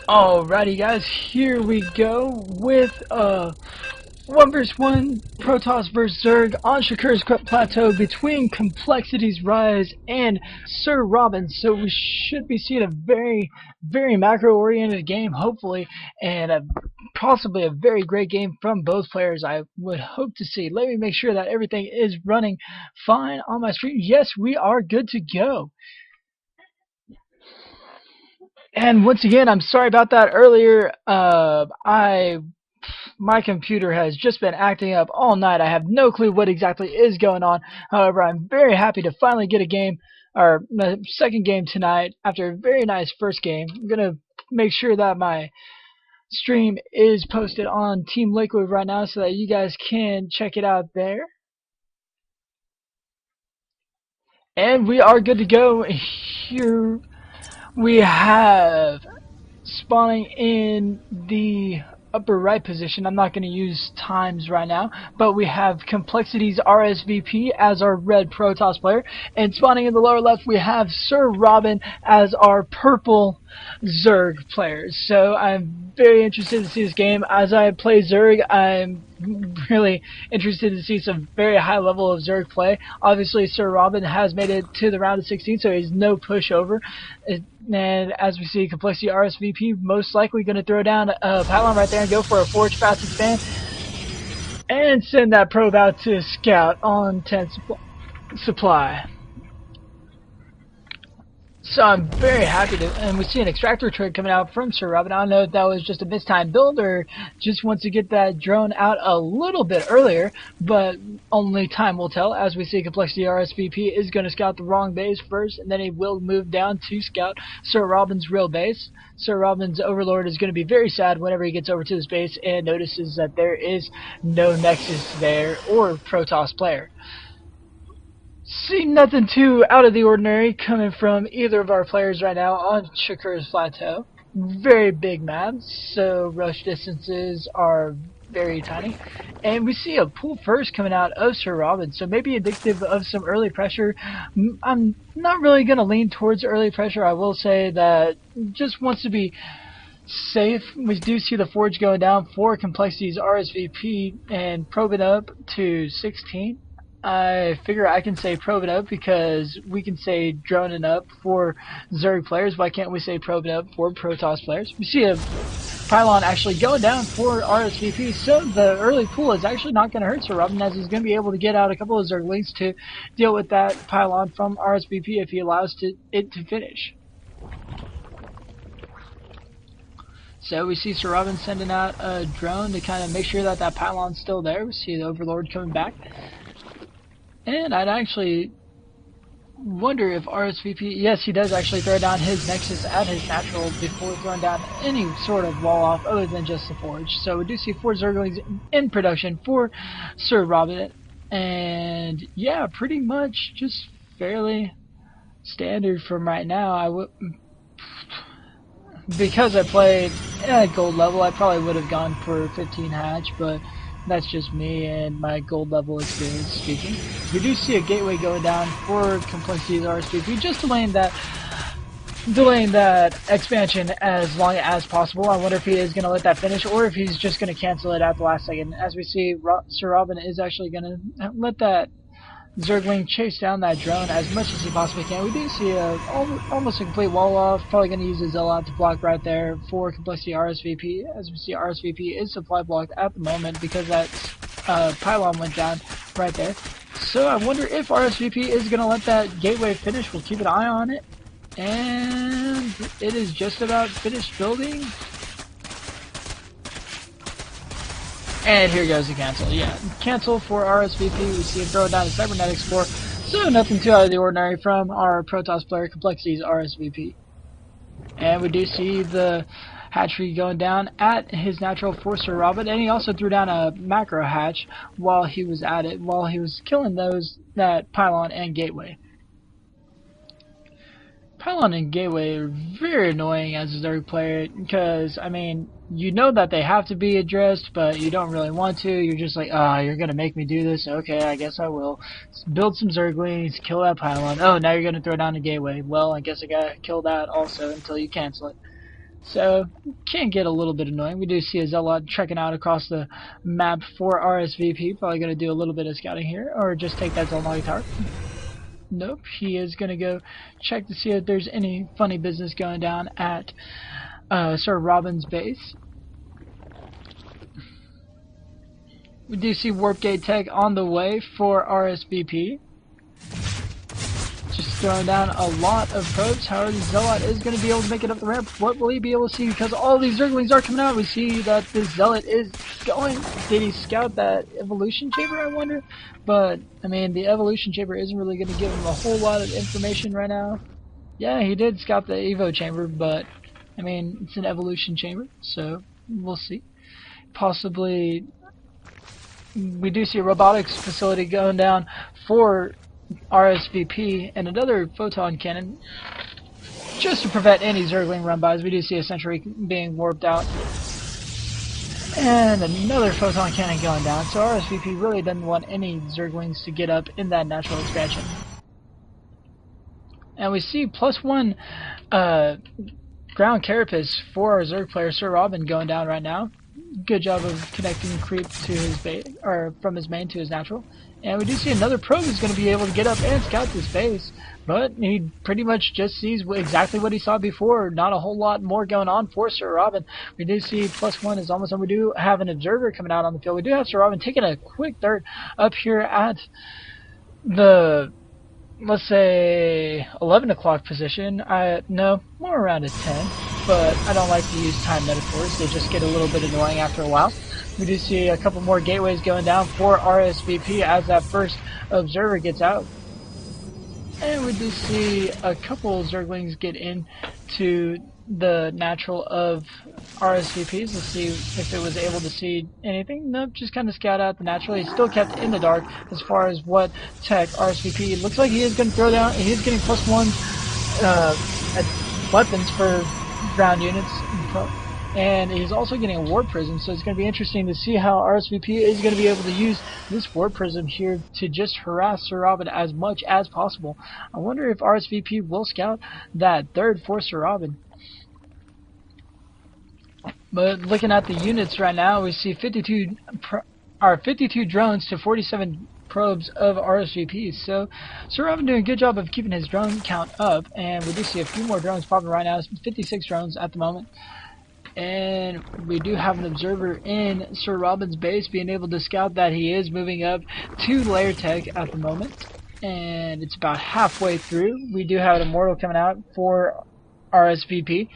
Alrighty guys, here we go with 1 vs 1 Protoss vs Zerg on Shakur's Plateau between Complexity's Rise and SirRobin. So we should be seeing a very macro-oriented game, hopefully, and possibly a very great game from both players. I would hope to see. Let me make sure that everything is running fine on my stream. Yes, we are good to go. And once again, I'm sorry about that earlier. My computer has just been acting up all night. I have no clue what exactly is going on. However, I'm very happy to finally get a game, or my second game tonight after a very nice first game. I'm gonna make sure that my stream is posted on Team Liquid right now so that you guys can check it out there. And we are good to go. Here we have spawning in the upper right position. I'm not going to use times right now, but we have Complexity's RSVP as our red Protoss player, and spawning in the lower left we have SirRobin as our purple Zerg player. So I'm very interested to see this game. As I play Zerg, I'm really interested to see some very high level of Zerg play. Obviously SirRobin has made it to the round of 16, so he's no pushover. And as we see, Complexity RSVP most likely going to throw down a pylon right there and go for a forge fast expand and send that probe out to scout on 10 supply. So I'm very happy to, and we see an extractor trade coming out from SirRobin. I don't know if that was just a mistimed build or just wants to get that drone out a little bit earlier, but only time will tell. As we see, Complexity RSVP is going to scout the wrong base first, and then he will move down to scout SirRobin's real base. SirRobin's Overlord is going to be very sad whenever he gets over to this base and notices that there is no Nexus there or Protoss player. See nothing too out of the ordinary coming from either of our players right now on Shakur's Plateau. Very big maps, so rush distances are very tiny. And we see a pull first coming out of SirRobin, so maybe indicative of some early pressure. I'm not really going to lean towards early pressure. I will say that just wants to be safe. We do see the forge going down for Complexity's RSVP and probing up to 16. I figure I can say probing up because we can say droning up for Zerg players. Why can't we say probing up for Protoss players? We see a pylon actually going down for RSVP, so the early pull is actually not going to hurt SirRobin, as he's going to be able to get out a couple of Zerglings to deal with that pylon from RSVP if he allows it to finish. So we see SirRobin sending out a drone to kind of make sure that that pylon's still there. We see the Overlord coming back. And I'd actually wonder if RSVP, yes, he does actually throw down his Nexus at his natural before throwing down any sort of wall off other than just the forge. So we do see 4 Zerglings in production for SirRobin, and yeah, pretty much just fairly standard from right now. Because I played at gold level, I probably would have gone for 15 hatch, but that's just me and my gold level experience speaking. We do see a gateway going down for Complexity's RSVP, just delaying that expansion as long as possible. I wonder if he is going to let that finish or if he's just going to cancel it at the last second. As we see, SirRobin is actually going to let that Zergling chase down that drone as much as he possibly can. We do see almost a complete wall off. Probably going to use his Zealot to block right there for Complexity RSVP. As we see, RSVP is supply blocked at the moment because that pylon went down right there. So I wonder if RSVP is going to let that gateway finish. We'll keep an eye on it. And it is just about finished building. And here goes the cancel. Yeah, cancel for RSVP. We see him throw it down to Cybernetics 4. So nothing too out of the ordinary from our Protoss player, Complexity's RSVP. And we do see the hatchery going down at his natural for SirRobin, and he also threw down a macro hatch while he was at it, while he was killing that pylon and gateway. Pylon and gateway are very annoying as a Zerg player because, I mean, you know that they have to be addressed, but you don't really want to. You're just like, ah, you're going to make me do this? Okay, I guess I will. Build some Zerglings, kill that pylon. Oh, now you're going to throw down a gateway. Well, I guess I got to kill that also until you cancel it. So, can get a little bit annoying. We do see a Zealot trekking out across the map for RSVP. Probably going to do a little bit of scouting here, or just take that Zolnagi tower. Nope, he is going to go check to see if there's any funny business going down at SirRobin's base. We do see Warp Gate Tech on the way for RSVP. Just throwing down a lot of probes. However, the Zealot is going to be able to make it up the ramp. What will he be able to see? Because all these Zerglings are coming out. We see that the Zealot is going. Did he scout that evolution chamber, I wonder? But, I mean, the evolution chamber isn't really going to give him a whole lot of information right now. Yeah, he did scout the Evo chamber, but, I mean, it's an evolution chamber, so we'll see. Possibly, we do see a robotics facility going down for RSVP and another photon cannon just to prevent any Zergling run-bys. We do see a sentry being warped out and another photon cannon going down, so RSVP really doesn't want any Zerglings to get up in that natural expansion. And we see +1 ground carapace for our Zerg player SirRobin going down right now. Good job of connecting creep to his base, or from his main to his natural. And we do see another probe is going to be able to get up and scout this base, but he pretty much just sees exactly what he saw before. Not a whole lot more going on for SirRobin. We do see +1 is almost done. We do have an observer coming out on the field. We do have SirRobin taking a quick third up here at the, let's say, 11 o'clock position. No, more around a 10, but I don't like to use time metaphors. They just get a little bit annoying after a while. We do see a couple more gateways going down for RSVP as that first observer gets out. And we do see a couple Zerglings get into the natural of RSVPs. Let's see if it was able to see anything. Nope, just kind of scout out the natural. He's still kept in the dark as far as what tech RSVP. Looks like he is going to throw down. He is getting +1 at weapons for ground units. And he's also getting a Warp Prism, so it's going to be interesting to see how RSVP is going to be able to use this Warp Prism here to just harass SirRobin as much as possible. I wonder if RSVP will scout that third for SirRobin. But looking at the units right now, we see 52 drones to 47 probes of RSVP. So SirRobin doing a good job of keeping his drone count up, and we do see a few more drones popping right now. It's 56 drones at the moment. And we do have an observer in SirRobin's base being able to scout that he is moving up to layer tech at the moment. And it's about halfway through. We do have an immortal coming out for RSVP.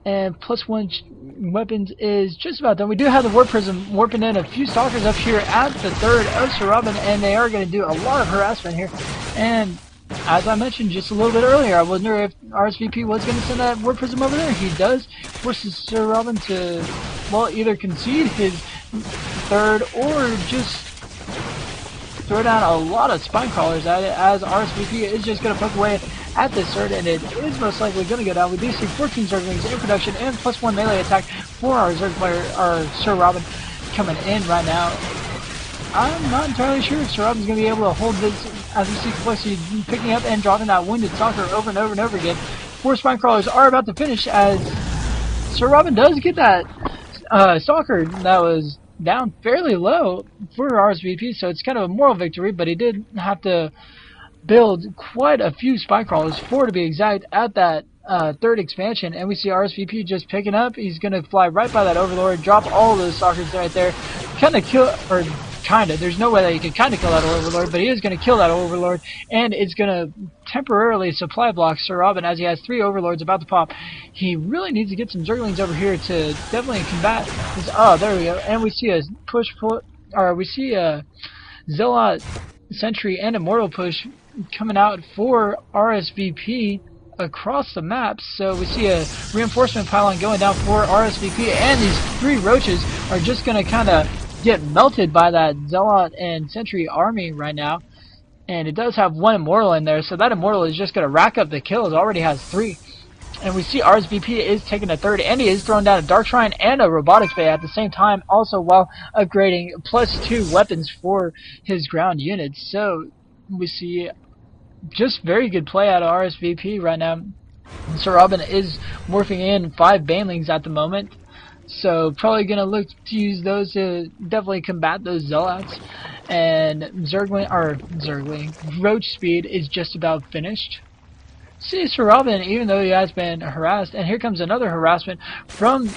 And +1 weapons is just about done. We do have the Warp Prism warping in a few stalkers up here at the third of SirRobin, and they are going to do a lot of harassment here. And as I mentioned just a little bit earlier, I wonder if RSVP was going to send that Warp Prism over there. He does. Forces SirRobin to, well, either concede his third or just throw down a lot of spine crawlers at it, as RSVP is just going to poke away at this third, and it is most likely going to go down. We do see 14 Zerglings in production and +1 melee attack for our Zerg player, our SirRobin, coming in right now. I'm not entirely sure if SirRobin's going to be able to hold this, as we see Complexity picking up and dropping that wounded stalker over and over and over again. 4 spine crawlers are about to finish, as SirRobin does get that stalker that was down fairly low for RSVP, so it's kind of a moral victory, but he did have to build quite a few spine crawlers, 4 to be exact, at that third expansion. And we see RSVP just picking up. He's going to fly right by that Overlord, drop all those stalkers right there, kind of kill, or kinda, there's no way that you can kinda kill that Overlord, but he is going to kill that Overlord, and it's going to temporarily supply block SirRobin as he has 3 Overlords about to pop. He really needs to get some Zerglings over here to definitely combat this. Oh, there we go. And we see a we see a Zealot, Sentry, and Immortal push coming out for RSVP across the map. So we see a reinforcement pylon going down for RSVP, and these 3 roaches are just going to kind of get melted by that Zealot and Sentry army right now. And it does have 1 Immortal in there, so that Immortal is just going to rack up the kills. Already has 3. And we see RSVP is taking a third, and he is throwing down a Dark Shrine and a Robotics Bay at the same time, also while upgrading +2 weapons for his ground units. So we see just very good play out of RSVP right now. SirRobin is morphing in 5 banelings at the moment, so probably gonna look to use those to definitely combat those zealots. And Roach speed is just about finished. See, SirRobin, even though he has been harassed, and here comes another harassment from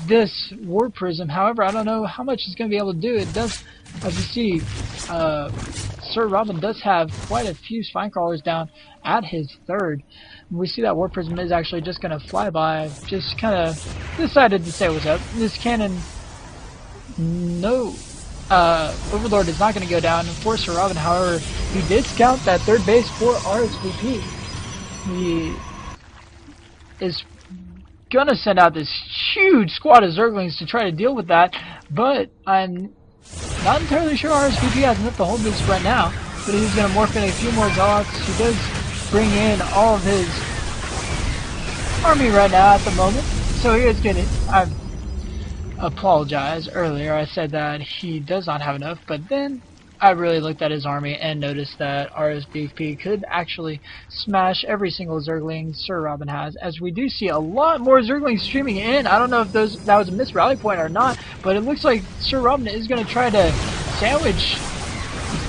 this War Prism. However, I don't know how much he's going to be able to do. It does, as you see, SirRobin does have quite a few spine crawlers down at his third. We see that War Prism is actually just going to fly by, just kind of decided to say what's up. This cannon, no, Overlord is not going to go down for SirRobin. However, he did scout that third base for RSVP. He is gonna send out this huge squad of Zerglings to try to deal with that, but I'm not entirely sure RSVP has enough to hold this right now. But he's gonna morph in a few more Zealots. He does bring in all of his army right now at the moment. So he is getting. I apologize earlier. I said that he does not have enough, but then I really looked at his army and noticed that RSVP could actually smash every single Zergling SirRobin has, as we do see a lot more Zerglings streaming in. I don't know if that was a missed rally point or not, but it looks like SirRobin is going to try to sandwich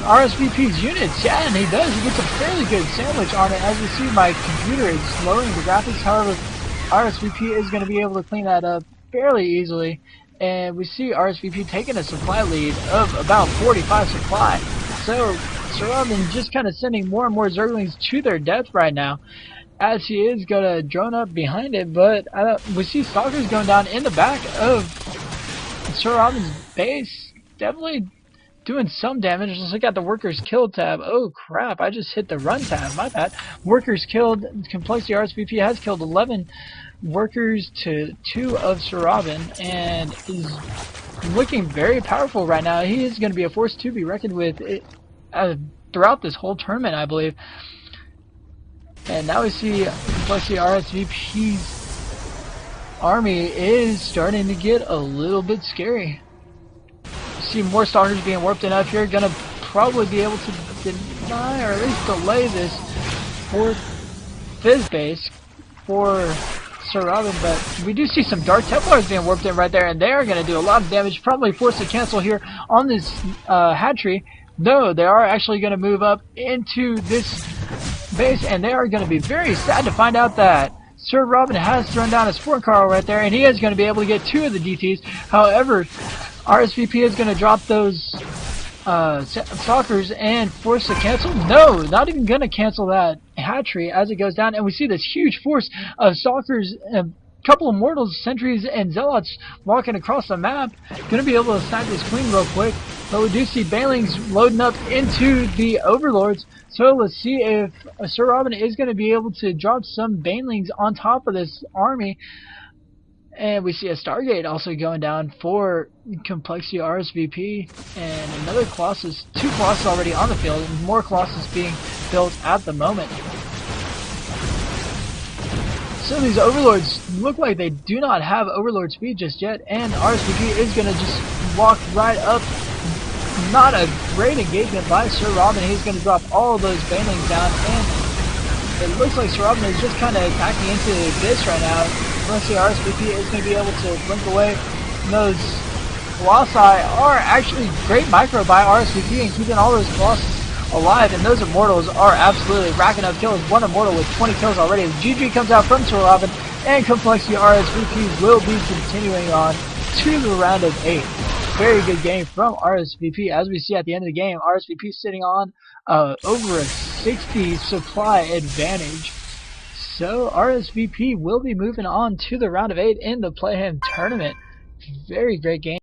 RSVP's units. Yeah, and he does. He gets a fairly good sandwich on it. As you see, my computer is lowering the graphics. However, RSVP is going to be able to clean that up fairly easily. And we see RSVP taking a supply lead of about 45 supply. So SirRobin just kind of sending more and more Zerglings to their death right now, as he is going to drone up behind it. But we see Stalkers going down in the back of SirRobin's base, definitely doing some damage. Let's look at the workers killed tab. Oh crap, I just hit the run tab, my bad. Workers killed, Complexity RSVP has killed 11 workers to 2 of SirRobin, and is looking very powerful right now. He is going to be a force to be reckoned with throughout this whole tournament, I believe. And now we see Complexity RSVP's army is starting to get a little bit scary. See more Stalkers being warped in up here. Gonna probably be able to deny or at least delay this 4th Fizz base for SirRobin, but we do see some Dark Templars being warped in right there, and they are going to do a lot of damage, probably forced to cancel here on this hatchery. No, they are actually going to move up into this base, and they are going to be very sad to find out that SirRobin has thrown down a Sport Carl right there, and he is going to be able to get 2 of the DTs. However, RSVP is going to drop those Stalkers and force to cancel. No, not even going to cancel that hatchery as it goes down, and we see this huge force of Stalkers, a couple of Mortals, Sentries, and Zealots walking across the map. Going to be able to snap this Queen real quick, but we do see Banelings loading up into the Overlords. So let's see if SirRobin is going to be able to drop some Banelings on top of this army. And we see a Stargate also going down for Complexity RSVP, and another Colossus, 2 Colossus already on the field, and more Colossus being built at the moment. So these Overlords look like they do not have Overlord speed just yet, and RSVP is going to just walk right up. Not a great engagement by SirRobin. He's going to drop all of those Banelings down, and it looks like SirRobin is just kind of attacking into this right now. Unless the RSVP is going to be able to blink away. And those Colossi are actually great micro by RSVP and keeping all those Colossus alive. And those Immortals are absolutely racking up kills. One Immortal with 20 kills already. GG comes out from SirRobin, and Complexity RSVP will be continuing on to the round of 8. Very good game from RSVP. As we see at the end of the game, RSVP sitting on over a 60 supply advantage. So RSVP will be moving on to the round of 8 in the Playhem tournament. Very great game.